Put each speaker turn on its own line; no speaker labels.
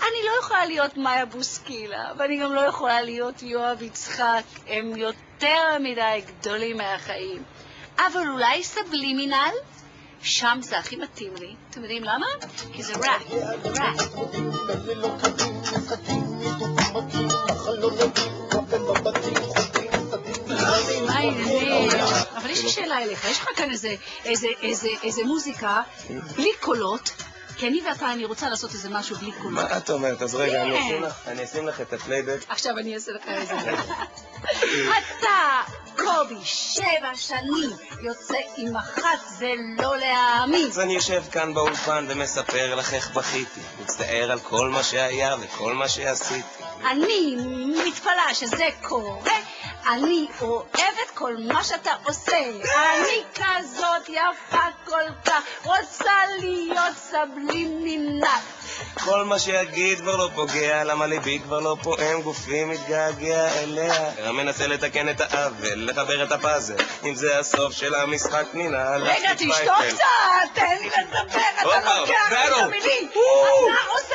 אני לא יכולה להיות מאיה בוסקילה, ואני גם לא יכולה להיות יואב יצחק. הם יותר מדי גדולים מהחיים. אבל אולי סבלימינל? שם זה הכי מתאים לי. אתם יודעים למה? כי זה ראפ. מה העניינים? אבל יש לי שאלה אליך, יש לך כאן איזה מוזיקה בלי קולות, כי אני ואתה, אני רוצה לעשות איזה משהו בלי קולות.
מה את אומרת? אז רגע, אני אשים לך את הפלייבק.
עכשיו אני אעשה לך איזה... אתה, קובי, 7 שנים, יוצא עם אחת, זה לא להאמין.
אז אני יושב כאן באולפן ומספר לך איך בכיתי. מצטער על כל מה שהיה וכל מה שעשיתי.
אני מתפלאה שזה קורה. אני אוהבת כל מה שאתה עושה. אני כזאת יפה כל כך, רוצה להיות סבלימינל.
כל מה שיגיד כבר לא פוגע, למה ליבי כבר לא פועם, גופי מתגעגע אליה. אני מנסה לתקן את העוול, לחבר את הפאזל. אם זה הסוף של המשחק ננעל.
רגע, תשתוק קצת, תן לי לדבר, אתה לוקח את המילים. אתה עושה